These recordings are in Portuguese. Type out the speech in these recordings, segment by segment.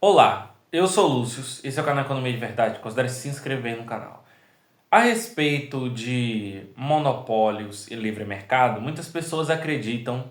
Olá, eu sou o Lúcio, esse é o canal Economia de Verdade, considere se inscrever no canal. A respeito de monopólios e livre mercado, muitas pessoas acreditam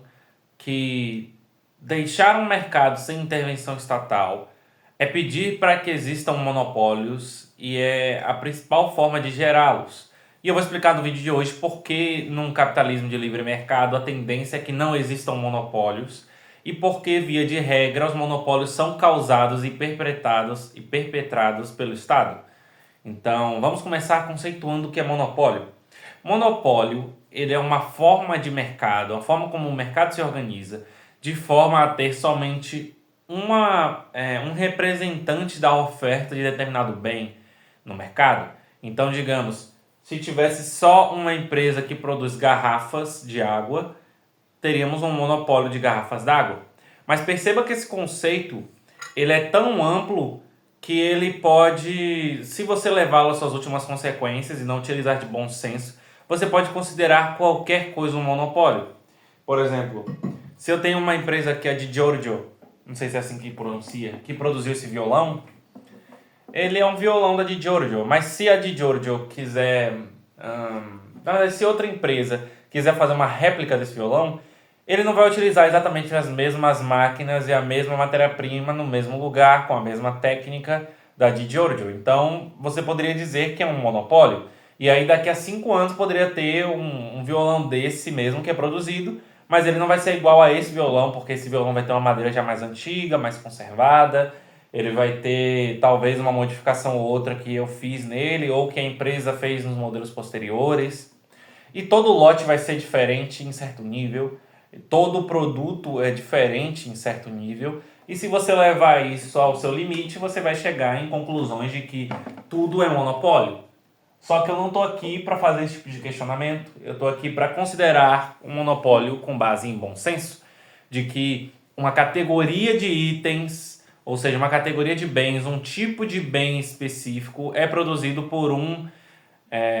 que deixar um mercado sem intervenção estatal é pedir para que existam monopólios e é a principal forma de gerá-los. E eu vou explicar no vídeo de hoje por que num capitalismo de livre mercado a tendência é que não existam monopólios e por que, via de regra, os monopólios são causados e perpetrados pelo Estado. Então, vamos começar conceituando o que é monopólio. Monopólio, ele é uma forma de mercado, a forma como o mercado se organiza, de forma a ter somente um representante da oferta de determinado bem no mercado. Então, digamos, se tivesse só uma empresa que produz garrafas de água, teríamos um monopólio de garrafas d'água. Mas perceba que esse conceito ele é tão amplo que ele pode, se você levá-lo às suas últimas consequências e não utilizar de bom senso, você pode considerar qualquer coisa um monopólio. Por exemplo, se eu tenho uma empresa que é de Giorgio, não sei se é assim que pronuncia, que produziu esse violão, ele é um violão da Di Giorgio, mas se a Di Giorgio quiser, se outra empresa quiser fazer uma réplica desse violão, ele não vai utilizar exatamente as mesmas máquinas e a mesma matéria-prima no mesmo lugar, com a mesma técnica da Di Giorgio. Então, você poderia dizer que é um monopólio. E aí, daqui a 5 anos, poderia ter um violão desse mesmo que é produzido, mas ele não vai ser igual a esse violão, porque esse violão vai ter uma madeira já mais antiga, mais conservada. Ele vai ter, talvez, uma modificação ou outra que eu fiz nele, ou que a empresa fez nos modelos posteriores. E todo lote vai ser diferente em certo nível. Todo produto é diferente em certo nível. E se você levar isso ao seu limite, você vai chegar em conclusões de que tudo é monopólio. Só que eu não estou aqui para fazer esse tipo de questionamento. Eu estou aqui para considerar um monopólio com base em bom senso. De que uma categoria de itens, ou seja, uma categoria de bens, um tipo de bem específico é produzido por um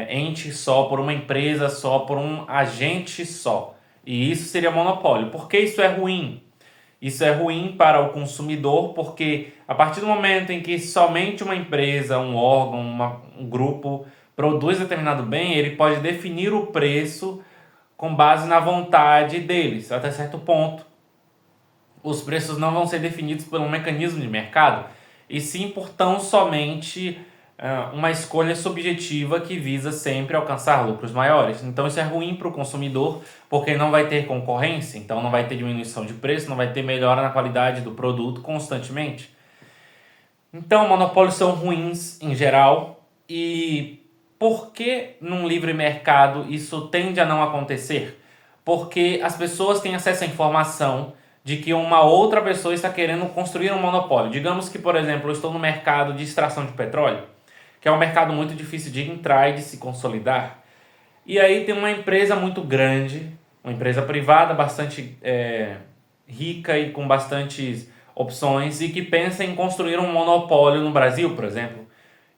ente só, por uma empresa só, por um agente só. E isso seria monopólio. Por que isso é ruim? Isso é ruim para o consumidor porque a partir do momento em que somente uma empresa, um órgão, um grupo produz determinado bem, ele pode definir o preço com base na vontade deles, até certo ponto. Os preços não vão ser definidos por um mecanismo de mercado, e sim por tão somente uma escolha subjetiva que visa sempre alcançar lucros maiores. Então isso é ruim para o consumidor, porque não vai ter concorrência, então não vai ter diminuição de preço, não vai ter melhora na qualidade do produto constantemente. Então monopólios são ruins em geral. E por que num livre mercado isso tende a não acontecer? Porque as pessoas têm acesso à informação de que uma outra pessoa está querendo construir um monopólio. Digamos que, por exemplo, eu estou no mercado de extração de petróleo, que é um mercado muito difícil de entrar e de se consolidar. E aí tem uma empresa muito grande, uma empresa privada bastante rica e com bastantes opções e que pensa em construir um monopólio no Brasil, por exemplo,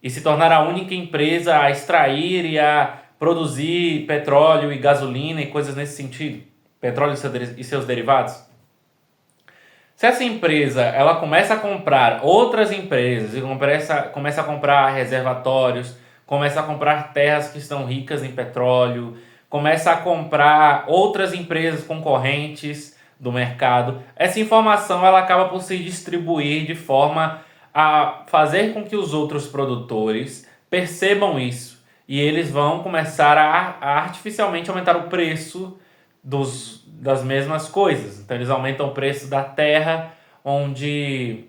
e se tornar a única empresa a extrair e a produzir petróleo e gasolina e coisas nesse sentido, petróleo e seus derivados. Se essa empresa ela começa a comprar outras empresas e começa a comprar reservatórios, começa a comprar terras que estão ricas em petróleo, começa a comprar outras empresas concorrentes do mercado, essa informação ela acaba por se distribuir de forma a fazer com que os outros produtores percebam isso e eles vão começar a artificialmente aumentar o preço das mesmas coisas. Então eles aumentam o preço da terra onde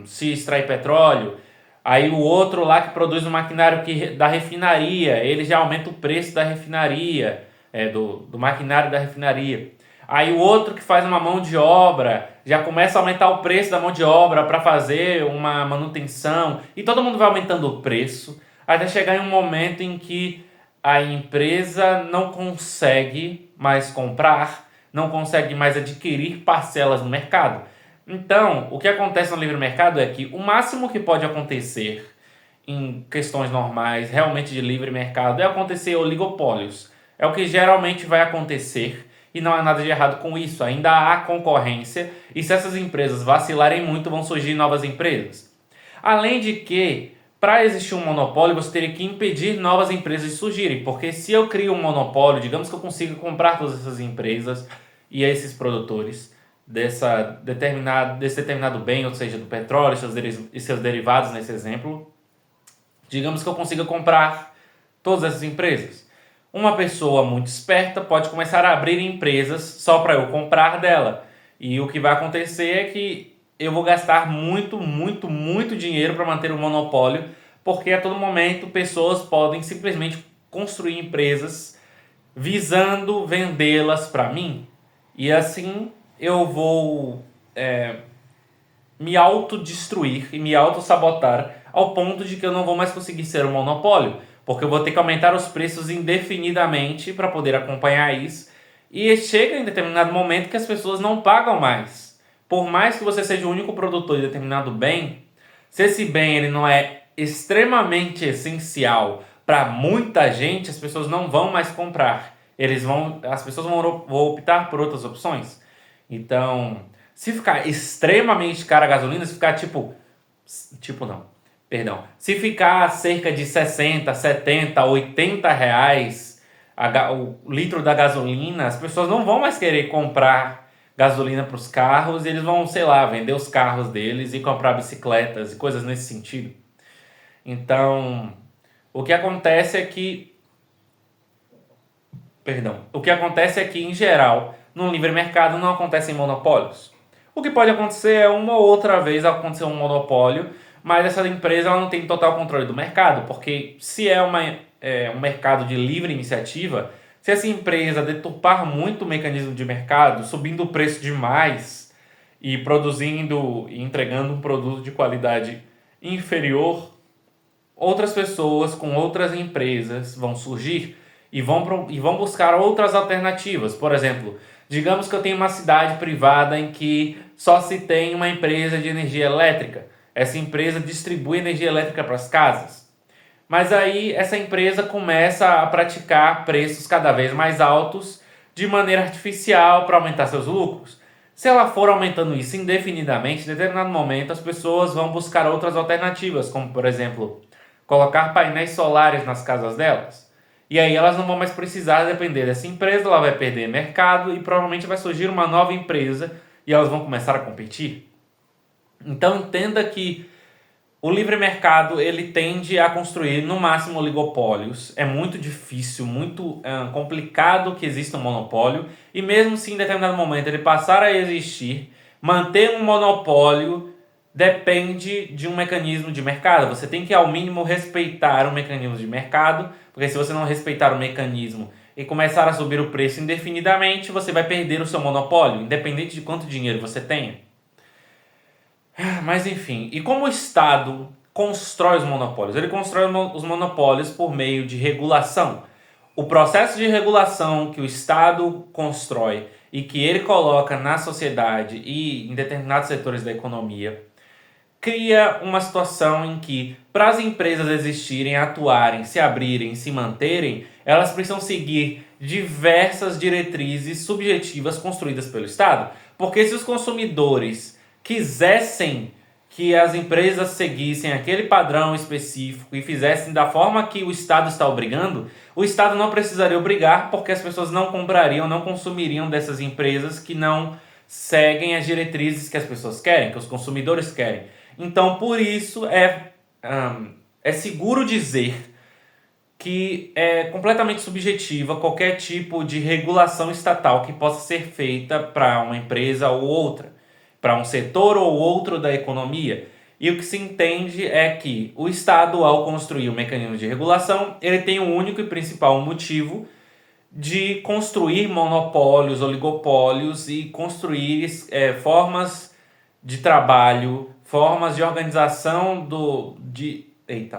se extrai petróleo. Aí o outro lá que produz o maquinário da refinaria, ele já aumenta o preço da refinaria, do maquinário da refinaria. Aí o outro que faz uma mão de obra já começa a aumentar o preço da mão de obra para fazer uma manutenção. E todo mundo vai aumentando o preço até chegar em um momento em que a empresa não consegue mais comprar, não consegue mais adquirir parcelas no mercado. Então, o que acontece no livre mercado é que o máximo que pode acontecer em questões normais, realmente de livre mercado, é acontecer oligopólios. É o que geralmente vai acontecer e não há nada de errado com isso. Ainda há concorrência e se essas empresas vacilarem muito, vão surgir novas empresas. Além de que, para existir um monopólio, você teria que impedir novas empresas de surgirem, porque se eu crio um monopólio, digamos que eu consiga comprar todas essas empresas e esses produtores desse determinado bem, ou seja, do petróleo e seus derivados nesse exemplo, digamos que eu consiga comprar todas essas empresas. Uma pessoa muito esperta pode começar a abrir empresas só para eu comprar dela. E o que vai acontecer é que eu vou gastar muito, muito, muito dinheiro para manter o monopólio, porque a todo momento pessoas podem simplesmente construir empresas visando vendê-las para mim. E assim eu vou me autodestruir e me autossabotar ao ponto de que eu não vou mais conseguir ser um monopólio, porque eu vou ter que aumentar os preços indefinidamente para poder acompanhar isso. E chega em determinado momento que as pessoas não pagam mais. Por mais que você seja o único produtor de determinado bem, se esse bem ele não é extremamente essencial para muita gente, as pessoas não vão mais comprar. As pessoas vão optar por outras opções. Então, se ficar extremamente cara a gasolina, se ficar se ficar cerca de 60, 70, 80 reais o litro da gasolina, as pessoas não vão mais querer comprar gasolina para os carros e eles vão, sei lá, vender os carros deles e comprar bicicletas e coisas nesse sentido. Então, o que acontece é que, em geral, no livre mercado não acontecem monopólios. O que pode acontecer é uma ou outra vez acontecer um monopólio, mas essa empresa ela não tem total controle do mercado, porque se é um mercado de livre iniciativa, se essa empresa deturpar muito o mecanismo de mercado, subindo o preço demais e produzindo e entregando um produto de qualidade inferior, outras pessoas com outras empresas vão surgir e vão buscar outras alternativas. Por exemplo, digamos que eu tenho uma cidade privada em que só se tem uma empresa de energia elétrica. Essa empresa distribui energia elétrica para as casas. Mas aí essa empresa começa a praticar preços cada vez mais altos de maneira artificial para aumentar seus lucros. Se ela for aumentando isso indefinidamente, em determinado momento as pessoas vão buscar outras alternativas, como por exemplo, colocar painéis solares nas casas delas. E aí elas não vão mais precisar depender dessa empresa, ela vai perder mercado e provavelmente vai surgir uma nova empresa e elas vão começar a competir. Então entenda que o livre mercado ele tende a construir no máximo oligopólios. É muito difícil, muito complicado que exista um monopólio. E mesmo se em determinado momento ele passar a existir, manter um monopólio depende de um mecanismo de mercado. Você tem que ao mínimo respeitar o mecanismo de mercado, porque se você não respeitar o mecanismo e começar a subir o preço indefinidamente, você vai perder o seu monopólio, independente de quanto dinheiro você tenha. Mas enfim, e como o Estado constrói os monopólios? Ele constrói os monopólios por meio de regulação. O processo de regulação que o Estado constrói e que ele coloca na sociedade e em determinados setores da economia cria uma situação em que, para as empresas existirem, atuarem, se abrirem, se manterem, elas precisam seguir diversas diretrizes subjetivas construídas pelo Estado. Porque se os consumidores quisessem que as empresas seguissem aquele padrão específico e fizessem da forma que o Estado está obrigando, o Estado não precisaria obrigar porque as pessoas não comprariam, não consumiriam dessas empresas que não seguem as diretrizes que as pessoas querem, que os consumidores querem. Então, por isso, é seguro dizer que é completamente subjetiva qualquer tipo de regulação estatal que possa ser feita para uma empresa ou outra, para um setor ou outro da economia. E o que se entende é que o Estado, ao construir o mecanismo de regulação, ele tem um único e principal motivo de construir monopólios, oligopólios e construir formas de trabalho, formas de organização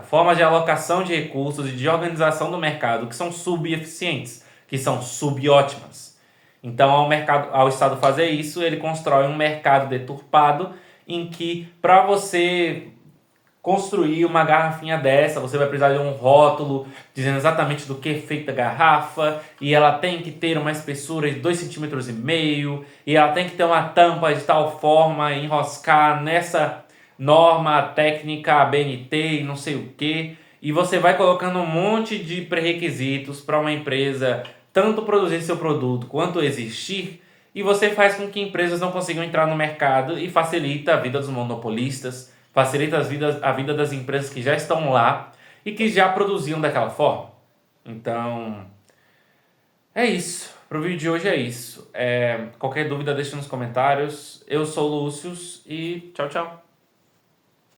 formas de alocação de recursos e de organização do mercado que são subeficientes, que são subótimas. Então, ao Estado fazer isso, ele constrói um mercado deturpado em que, para você construir uma garrafinha dessa, você vai precisar de um rótulo dizendo exatamente do que é feita a garrafa, e ela tem que ter uma espessura de 2,5 cm, e ela tem que ter uma tampa de tal forma, enroscar nessa norma técnica ABNT e não sei o que. E você vai colocando um monte de pré-requisitos para uma empresa tanto produzir seu produto quanto existir, e você faz com que empresas não consigam entrar no mercado e facilita a vida dos monopolistas, facilita a vida das empresas que já estão lá e que já produziam daquela forma. Então, é isso. Pro vídeo de hoje é isso. Qualquer dúvida deixa nos comentários. Eu sou o Lúcio e tchau, tchau.